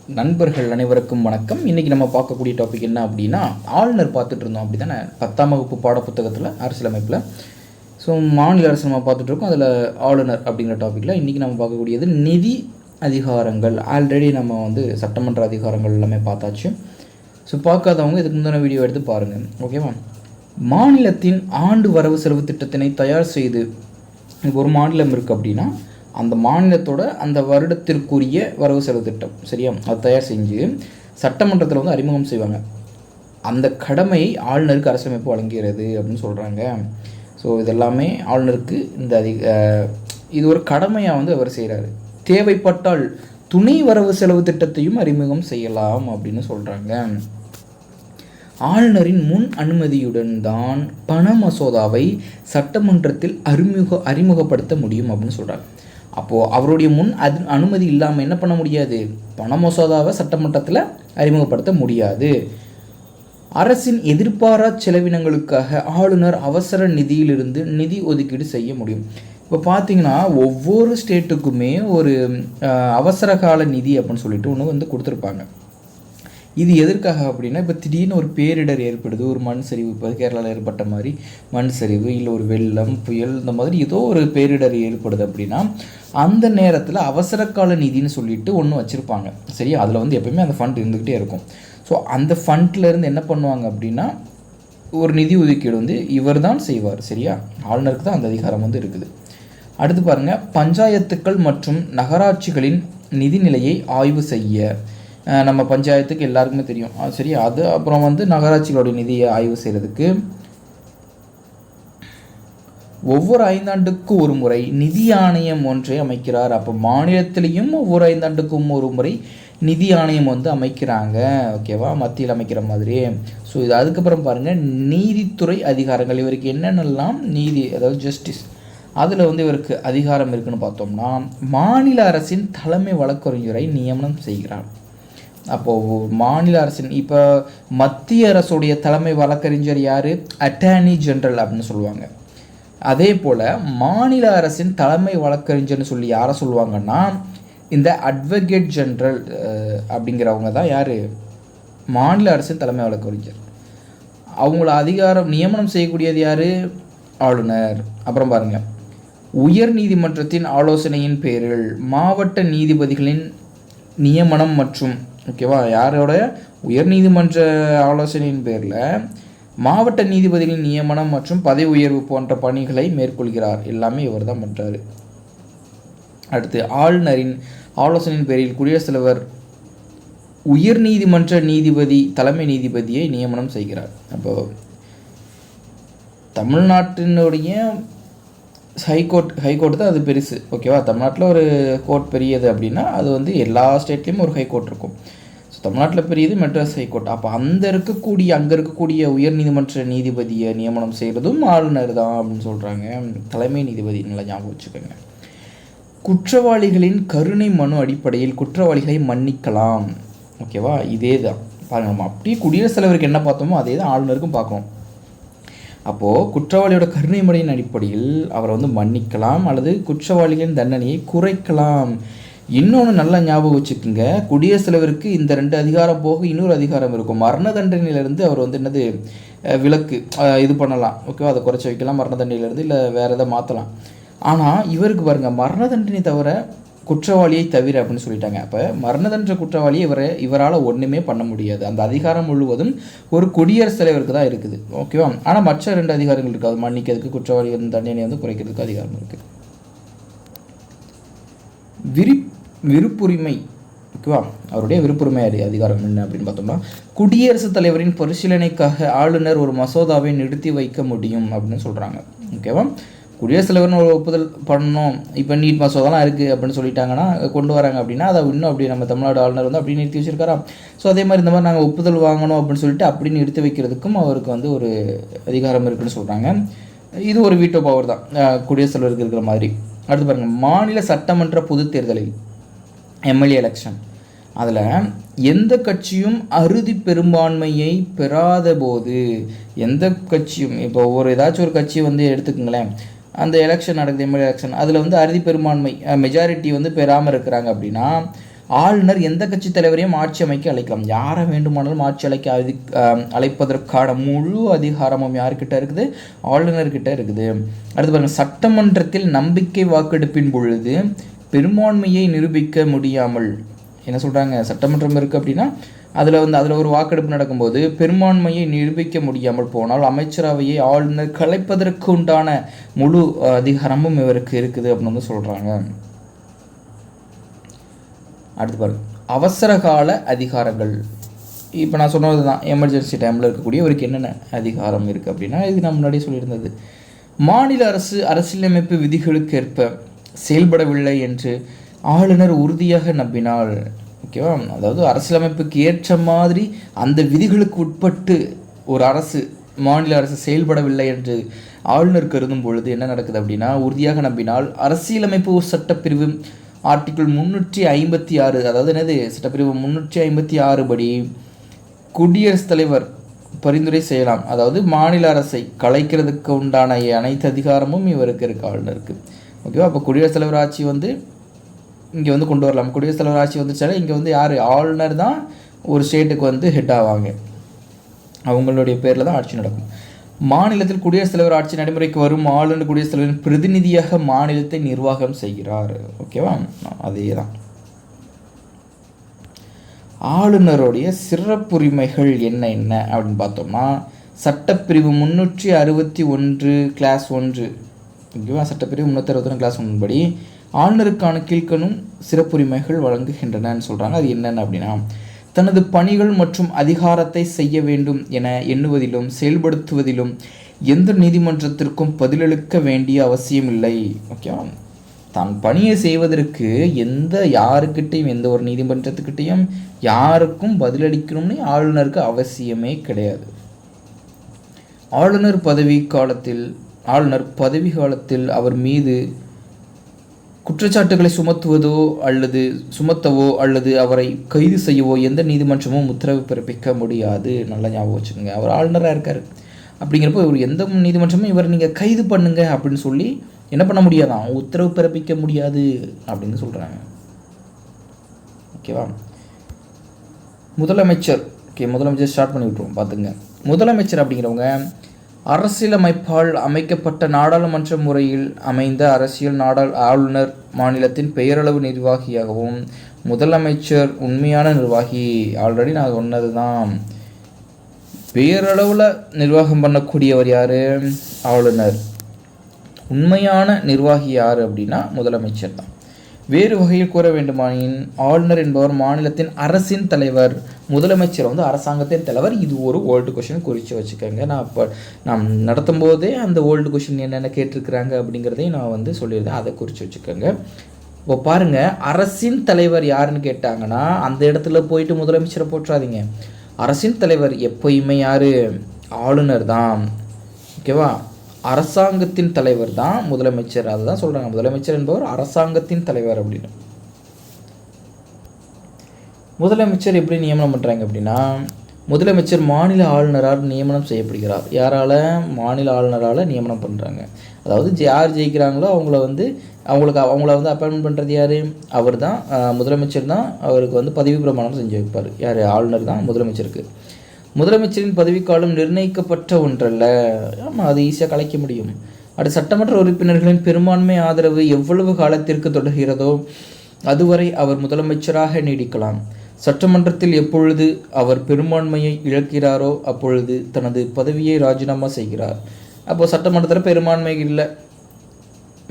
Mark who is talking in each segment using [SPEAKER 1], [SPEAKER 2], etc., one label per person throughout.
[SPEAKER 1] நண்பர்கள் அனைவருக்கும் வணக்கம். இன்றைக்கி நம்ம பார்க்கக்கூடிய டாபிக் என்ன அப்படின்னா, ஆளுநர் பார்த்துட்டு இருந்தோம் அப்படி தானே 10ஆம் வகுப்பு பாடப்புத்தகத்தில் அரசியலமைப்பில். ஸோ மாநில அரசு நம்ம பார்த்துட்ருக்கோம். அதில் ஆளுநர் அப்படிங்கிற டாப்பிக்கில் இன்றைக்கி நம்ம பார்க்கக்கூடியது நிதி அதிகாரங்கள். ஆல்ரெடி நம்ம சட்டமன்ற அதிகாரங்கள் எல்லாமே பார்த்தாச்சு. ஸோ பார்க்காதவங்க இதுக்கு முந்தின வீடியோ எடுத்து பாருங்கள், ஓகேவா? மாநிலத்தின் ஆண்டு வரவு செலவு திட்டத்தினை தயார் செய்து, இப்போ ஒரு மாநிலம் இருக்குது அப்படின்னா அந்த மாநிலத்தோட அந்த வருடத்திற்குரிய வரவு செலவு திட்டம், சரியா, அதை தயார் செஞ்சு சட்டமன்றத்தில் அறிமுகம் செய்வாங்க. அந்த கடமையை ஆளுநருக்கு அரசியலமைப்பு வழங்குகிறது அப்படின்னு சொல்கிறாங்க. ஸோ இதெல்லாமே ஆளுநருக்கு இது ஒரு கடமையாக அவர் செய்கிறாரு. தேவைப்பட்டால் துணை வரவு செலவு திட்டத்தையும் அறிமுகம் செய்யலாம் அப்படின்னு சொல்கிறாங்க. ஆளுநரின் முன் அனுமதியுடன் தான் பண மசோதாவை சட்டமன்றத்தில் அறிமுகப்படுத்த முடியும் அப்படின்னு சொல்கிறாங்க. அப்போது அவருடைய முன் அனுமதி இல்லாமல் என்ன பண்ண முடியாது, பண மசோதாவை சட்டமன்றத்தில் அறிமுகப்படுத்த முடியாது. அரசின் எதிர்பாரா செலவினங்களுக்காக ஆளுநர் அவசர நிதியிலிருந்து நிதி ஒதுக்கீடு செய்ய முடியும். இப்போ பார்த்தீங்கன்னா ஒவ்வொரு ஸ்டேட்டுக்குமே ஒரு அவசர கால நிதி அப்படின்னு சொல்லிட்டு ஒன்று கொடுத்துருப்பாங்க. இது எதற்காக அப்படின்னா, இப்போ திடீர்னு ஒரு பேரிடர் ஏற்படுது, ஒரு மண் சரிவு, இப்போ கேரளாவில் ஏற்பட்ட மாதிரி மண் சரிவு, இல்லை ஒரு வெள்ளம், புயல், இந்த மாதிரி ஏதோ ஒரு பேரிடர் ஏற்படுது அப்படின்னா அந்த நேரத்தில் அவசர கால நிதின்னு சொல்லிட்டு ஒன்று வச்சுருப்பாங்க, சரியா? அதில் எப்போயுமே அந்த ஃபண்ட் இருந்துக்கிட்டே இருக்கும். ஸோ அந்த ஃபண்ட்லேருந்து என்ன பண்ணுவாங்க அப்படின்னா ஒரு நிதி ஒதுக்கீடு இவர் தான் செய்வார், சரியா? ஆளுநருக்கு தான் அந்த அதிகாரம் இருக்குது. அடுத்து பாருங்கள், பஞ்சாயத்துக்கள் மற்றும் நகராட்சிகளின் நிதிநிலையை ஆய்வு செய்ய. நம்ம பஞ்சாயத்துக்கு எல்லாருக்குமே தெரியும், சரி. அது அப்புறம் நகராட்சிகளுடைய நிதியை ஆய்வு செய்கிறதுக்கு ஒவ்வொரு 5 ஆண்டுக்கு ஒரு முறை நிதி ஆணையம் ஒன்றை அமைக்கிறார். அப்போ மாநிலத்திலையும் ஒவ்வொரு 5 ஆண்டுக்கும் ஒரு முறை நிதி ஆணையம் அமைக்கிறாங்க, ஓகேவா? மத்தியில் அமைக்கிற மாதிரி. ஸோ இது அதுக்கப்புறம் பாருங்கள், நீதித்துறை அதிகாரங்கள். இவருக்கு என்னென்னலாம் நீதி, அதாவது ஜஸ்டிஸ், அதில் இவருக்கு அதிகாரம் இருக்குன்னு பார்த்தோம்னா மாநில அரசின் தலைமை வழக்கறிஞரை நியமனம் செய்கிறார். அப்போது மாநில அரசின், இப்போ மத்திய அரசுடைய தலைமை வழக்கறிஞர் யார்? அட்டார்னி ஜெனரல் அப்படின்னு சொல்லுவாங்க. அதே போல் மாநில அரசின் தலைமை வழக்கறிஞர்னு சொல்லி யாரை சொல்லுவாங்கன்னா இந்த அட்வொகேட் ஜெனரல் அப்படிங்கிறவங்க தான் யார்? மாநில அரசின் தலைமை வழக்கறிஞர். அவங்கள அதிகாரம் நியமனம் செய்யக்கூடியது யார்? ஆளுநர். அப்புறம் பாருங்கள், உயர் நீதிமன்றத்தின் ஆலோசனையின் பேரில் மாவட்ட நீதிபதிகளின் நியமனம் மற்றும், ஓகேவா, யாரோட உயர்நீதிமன்ற ஆலோசனையின் பேரில் மாவட்ட நீதிபதிகளின் நியமனம் மற்றும் பதவி உயர்வு போன்ற பணிகளை மேற்கொள்கிறார். எல்லாமே இவர் தான் பண்ணுறாரு. அடுத்து, ஆளுநரின் ஆலோசனையின் பேரில் குடியரசுத் தலைவர் உயர்நீதிமன்ற நீதிபதி தலைமை நீதிபதியை நியமனம் செய்கிறார். அப்போது தமிழ்நாட்டினுடைய ஹைகோர்ட் தான் அது பெருசு, ஓகேவா? தமிழ்நாட்டில் ஒரு கோர்ட் பெரியது அப்படின்னா அது எல்லா ஸ்டேட்லேயும் ஒரு ஹைகோர்ட் இருக்கும். ஸோ தமிழ்நாட்டில் பெரியது மெட்ராஸ் ஹைகோர்ட். அப்போ அங்கே இருக்கக்கூடிய உயர்நீதிமன்ற நீதிபதியை நியமனம் செய்கிறதும் ஆளுநர் தான் அப்படின்னு சொல்கிறாங்க. தலைமை நீதிபதி, நல்லா ஞாபகம் வச்சுக்கோங்க. குற்றவாளிகளின் கருணை மனு அடிப்படையில் குற்றவாளிகளை மன்னிக்கலாம், ஓகேவா? இதே தான் பாருங்கள், நம்ம அப்படியே குடியரசுத் தலைவருக்கு என்ன பார்த்தோமோ அதே தான் ஆளுநருக்கும் பார்க்கணும். அப்போது குற்றவாளியோட கருணை முறையின் அடிப்படையில் அவரை மன்னிக்கலாம் அல்லது குற்றவாளிகளின் தண்டனையை குறைக்கலாம். இன்னொன்று நல்லா ஞாபகம் வச்சுக்கோங்க, குடியரசுத் தலைவருக்கு இந்த 2 அதிகாரம் போக இன்னொரு அதிகாரம் இருக்கும். மரண தண்டனையிலேருந்து அவர் என்னது விலக்கு இது பண்ணலாம், ஓகேவா? அதை குறைச்சி வைக்கலாம் மரண தண்டனையிலேருந்து, இல்லை வேறு எதை மாற்றலாம். ஆனால் இவருக்கு பாருங்கள், மரண தண்டனை தவிர குற்றவாளியை தவிர அப்படின்னு சொல்லிட்டாங்க. அப்போ மரண தண்டனை குற்றவாளியை இவரால் ஒன்றுமே பண்ண முடியாது. அந்த அதிகாரம் முழுவதும் ஒரு குடியரசுத் தலைவருக்கு தான் இருக்குது, ஓகேவா? ஆனால் மற்ற 2 அதிகாரங்கள் இருக்குது, அது மன்னிக்கிறதுக்கு, குற்றவாளிகளின் தண்டனை குறைக்கிறதுக்கு அதிகாரம் இருக்குது. விருப்புரிமை, ஓகேவா? அவருடைய விருப்புரிமை அதிகாரம் என்ன அப்படின்னு பார்த்தோம்னா, குடியரசுத் தலைவரின் பரிசீலனைக்காக ஆளுநர் ஒரு மசோதாவை நிறுத்தி வைக்க முடியும் அப்படின்னு சொல்கிறாங்க, ஓகேவா? குடியரசுத் தலைவர்னு ஒரு ஒப்புதல் பண்ணணும், இப்போ நீட் மசோதாலாம் இருக்குது அப்படின்னு சொல்லிட்டாங்கன்னா கொண்டு வராங்க அப்படின்னா அதை இன்னும் அப்படி நம்ம தமிழ்நாடு ஆளுநர் அப்படி நிறுத்தி வச்சிருக்காரா. ஸோ அதே மாதிரி இந்த மாதிரி நாங்கள் ஒப்புதல் வாங்கணும் அப்படின்னு சொல்லிட்டு அப்படி நிறுத்தி வைக்கிறதுக்கும் அவருக்கு ஒரு அதிகாரம் இருக்குதுன்னு சொல்கிறாங்க. இது ஒரு வீட்டோ பவர் தான் குடியரசுத் தலைவருக்கு இருக்கிற மாதிரி. அடுத்து பாருங்கள், மாநில சட்டமன்ற பொது தேர்தலில் எம்எல்ஏ எலெக்ஷன், அதில் எந்த கட்சியும் அறுதி பெரும்பான்மையை பெறாத போது, எந்த கட்சியும், இப்போ ஏதாச்சும் ஒரு கட்சி எடுத்துக்கோங்களேன், அந்த எலெக்ஷன் நடக்குது, எம்எல்ஏ எலெக்ஷன், அதில் அறுதி பெரும்பான்மை மெஜாரிட்டி பெறாமல் இருக்கிறாங்க அப்படின்னா ஆளுநர் எந்த கட்சி தலைவரையும் ஆட்சி அமைக்க அழைக்கலாம். யாரை வேண்டுமானாலும் ஆட்சி அழைப்பதற்கான முழு அதிகாரமும் யார்கிட்ட இருக்குது? ஆளுநர்கிட்ட இருக்குது. அடுத்து பாருங்கள், சட்டமன்றத்தில் நம்பிக்கை வாக்கெடுப்பின் பொழுது பெரும்பான்மையை நிரூபிக்க முடியாமல், என்ன சொல்கிறாங்க, சட்டமன்றம் இருக்குது அப்படின்னா அதில் ஒரு வாக்கெடுப்பு நடக்கும்போது பெரும்பான்மையை நிரூபிக்க முடியாமல் போனால் அமைச்சரவையை ஆளுநர் கலைப்பதற்கு உண்டான முழு அதிகாரமும் இவருக்கு இருக்குது அப்படின்னு வந்து சொல்கிறாங்க. அடுத்து பாருங்க, அவசர கால அதிகாரங்கள். இப்போ நான் சொன்னது தான், எமர்ஜென்சி டைமில் இருக்கக்கூடிய இவருக்கு என்னென்ன அதிகாரம் இருக்குது அப்படின்னா, இது நான் முன்னாடியே சொல்லியிருந்தது. மாநில அரசு அரசியலமைப்பு விதிகளுக்கு ஏற்ப செயல்படவில்லை என்று ஆளுநர் உறுதியாக நம்பினால், ஓகேவா, அதாவது அரசியலமைப்புக்கு ஏற்ற மாதிரி அந்த விதிகளுக்கு உட்பட்டு ஒரு அரசு, மாநில அரசு செயல்படவில்லை என்று ஆளுநர் கருதும் பொழுது என்ன நடக்குது அப்படின்னா, உறுதியாக நம்பினால் அரசியலமைப்பு சட்டப்பிரிவு ஆர்டிகிள் 356, அதாவது என்னது, சட்டப்பிரிவு 356 படி குடியரசுத் தலைவர் பரிந்துரை செய்யலாம். அதாவது மாநில அரசை கலைக்கிறதுக்கு உண்டான அனைத்து அதிகாரமும் இவருக்கு இருக்குது, ஆளுநருக்கு. ஓகேவா, அப்போ குடியரசுத் தலைவர் ஆட்சி வந்து இங்கே வந்து கொண்டு வரலாம். குடியரசுத் தலைவர் ஆட்சி வந்துச்சாலே இங்கே வந்து யார், ஆளுநர் தான் ஒரு ஸ்டேட்டுக்கு வந்து ஹெட் ஆவாங்க, அவங்களுடைய பேரில் தான் ஆட்சி நடக்கும். மாநிலத்தில் குடியரசுத் தலைவர் ஆட்சி நடைமுறைக்கு வரும் ஆளுநர் குடியரசுத் தலைவரின் பிரதிநிதியாக மாநிலத்தை நிர்வாகம் செய்கிறார். ஓகேவா, அதே தான். ஆளுநருடைய சிறப்புரிமைகள் என்ன என்ன அப்படின்னு பார்த்தோம்னா, சட்டப்பிரிவு 361 கிளாஸ் 1, ஓகேவா, சட்டப்பிரிவு 361 கிளாஸ் 1 படி ஆளுநருக்கான கீழ்க்கணும் சிறப்புரிமைகள் வழங்குகின்றனன்னு சொல்கிறாங்க. அது என்னென்ன அப்படின்னா, தனது பணிகள் மற்றும் அதிகாரத்தை செய்ய வேண்டும் என எண்ணுவதிலும் செயல்படுத்துவதிலும் எந்த நீதிமன்றத்திற்கும் பதிலளிக்க வேண்டிய அவசியம் இல்லை. ஓகேவா, தான் பணியை செய்வதற்கு யாருக்கிட்டையும் எந்த ஒரு நீதிமன்றத்துக்கிட்டையும் யாருக்கும் பதிலளிக்கணும்னு ஆளுநருக்கு அவசியமே கிடையாது. ஆளுநர் பதவி காலத்தில் அவர் மீது குற்றச்சாட்டுகளை சுமத்தவோ அல்லது அவரை கைது செய்யவோ எந்த நீதிமன்றமும் உத்தரவு பிறப்பிக்க முடியாது. நல்லா ஞாபகம் வச்சுக்கோங்க, அவர் ஆளுநராக இருக்கார். அப்படிங்கிறப்போ இவர் எந்த நீதிமன்றமும் இவர் நீங்கள் கைது பண்ணுங்க அப்படின்னு சொல்லி என்ன பண்ண முடியாதான், உத்தரவு பிறப்பிக்க முடியாது அப்படின்னு சொல்கிறாங்க. ஓகேவா, முதலமைச்சர். முதலமைச்சர் ஸ்டார்ட் பண்ணி விட்டுருவோம், பார்த்துங்க. முதலமைச்சர் அப்படிங்கிறவங்க அரசியலமைப்பால் அமைக்கப்பட்ட நாடாளுமன்ற முறையில் அமைந்த அரசியல் ஆளுநர் மாநிலத்தின் பெயரளவு நிர்வாகியாகவும், முதலமைச்சர் உண்மையான நிர்வாகி. ஆல்ரெடி நான் சொன்னது தான், பெயரளவில் நிர்வாகம் பண்ணக்கூடியவர் யார், ஆளுநர். உண்மையான நிர்வாகி யார் அப்படின்னா முதலமைச்சர் தான். வேறு வகையில் கூற வேண்டுமாயின் ஆளுநர் என்பவர் மாநிலத்தின் அரசின் தலைவர், முதலமைச்சர் வந்து அரசாங்கத்தின் தலைவர். இது ஒரு ஓல்டு கொஷின் குறித்து வச்சுக்கோங்க. நான் நடத்தும் போதே அந்த ஓல்டு கொஷின் என்னென்ன கேட்டிருக்கிறாங்க அப்படிங்கிறதையும் நான் வந்து சொல்லியிருந்தேன், அதை குறித்து வச்சுக்கோங்க. இப்போ பாருங்கள், அரசின் தலைவர் யாருன்னு கேட்டாங்கன்னா அந்த இடத்துல போயிட்டு முதலமைச்சரை போற்றாதீங்க. அரசின் தலைவர் எப்போயுமே யார், ஆளுநர் தான். ஓகேவா, அரசாங்கத்தின் தலைவர் தான் முதலமைச்சர். அதுதான் சொல்கிறாங்க, முதலமைச்சர் என்பவர் அரசாங்கத்தின் தலைவர் அப்படின்னு. முதலமைச்சர் எப்படி நியமனம் பண்ணுறாங்க அப்படின்னா, முதலமைச்சர் மாநில ஆளுநரால் நியமனம் செய்யப்படுகிறார். யாரால், மாநில ஆளுநரால் நியமனம் பண்ணுறாங்க. அதாவது யார் ஜெயிக்கிறாங்களோ அவங்கள வந்து அப்பாயின்மெண்ட் பண்ணுறது யார், அவர் தான், முதலமைச்சர் தான். அவருக்கு வந்து பதவி பிரமாணம் செஞ்சு வைப்பார். யார், ஆளுநர் தான் முதலமைச்சருக்கு. முதலமைச்சரின் பதவிக்காலம் நிர்ணயிக்கப்பட்ட ஒன்றல்ல. ஆமாம், அது ஈஸியாக கலைக்க முடியும். அடுத்து, சட்டமன்ற உறுப்பினர்களின் பெரும்பான்மை ஆதரவு எவ்வளவு காலத்திற்கு தொடர்கிறதோ அதுவரை அவர் முதலமைச்சராக நீடிக்கலாம். சட்டமன்றத்தில் எப்பொழுது அவர் பெரும்பான்மையை இழக்கிறாரோ அப்பொழுது தனது பதவியை ராஜினாமா செய்கிறார். அப்போது சட்டமன்றத்தில் பெரும்பான்மை இல்லை,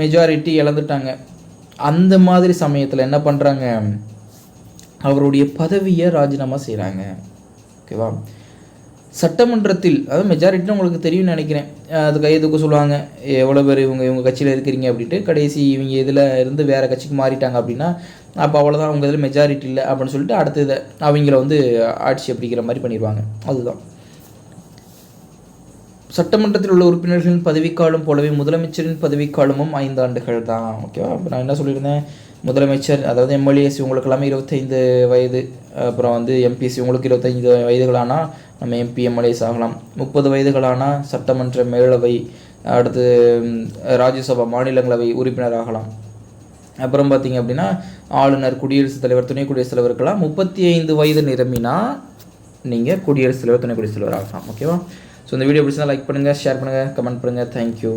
[SPEAKER 1] மெஜாரிட்டி இழந்துட்டாங்க. அந்த மாதிரி சமயத்தில் என்ன பண்ணுறாங்க, அவருடைய பதவியை ராஜினாமா செய்கிறாங்க. ஓகேவா, சட்டமன்றத்தில், அதாவது மெஜாரிட்டின்னு உங்களுக்கு தெரியும்னு நினைக்கிறேன், அது கைதுக்கு சொல்லுவாங்க, எவ்வளோ பேர் இவங்க கட்சியில் இருக்கிறீங்க அப்படின்ட்டு. கடைசி இவங்க இதில் இருந்து வேறு கட்சிக்கு மாறிட்டாங்க அப்படின்னா அப்போ அவ்வளோதான், அவங்க இதில் மெஜாரிட்டி இல்லை அப்படின்னு சொல்லிட்டு அடுத்தது அவங்கள வந்து ஆட்சி அப்படிங்கிற மாதிரி பண்ணிடுவாங்க. அதுதான் சட்டமன்றத்தில் உள்ள உறுப்பினர்களின் பதவிக்காலம் போலவே முதலமைச்சரின் பதவிக்காலமும் 5 ஆண்டுகள் தான். ஓகேவா, இப்போ நான் என்ன சொல்லியிருந்தேன், முதலமைச்சர், அதாவது எம்எல்ஏசி உங்களுக்கு எல்லாமே 25 வயது, அப்புறம் வந்து எம்பிசி உங்களுக்கு 25 வயதுகளானால் நம்ம எம்பி எம்எல்ஏஸ் ஆகலாம். 30 வயதுகளானால் சட்டமன்ற மேலவை, அடுத்து ராஜ்யசபா மாநிலங்களவை உறுப்பினர் ஆகலாம். அப்புறம் பார்த்தீங்க அப்படின்னா ஆளுநர், குடியரசுத் தலைவர், துணை குடியரசுத் தலைவருக்கெல்லாம் 35 வயது நிரம்பினா நீங்கள் குடியரசுத் தலைவர், துணை குடியரசுத் தலைவர் ஆகலாம். ஓகேவா? ஸோ இந்த வீடியோ பிடிச்சா லைக் பண்ணுங்கள், ஷேர் பண்ணுங்கள், கமெண்ட் பண்ணுங்கள். தேங்க்யூ.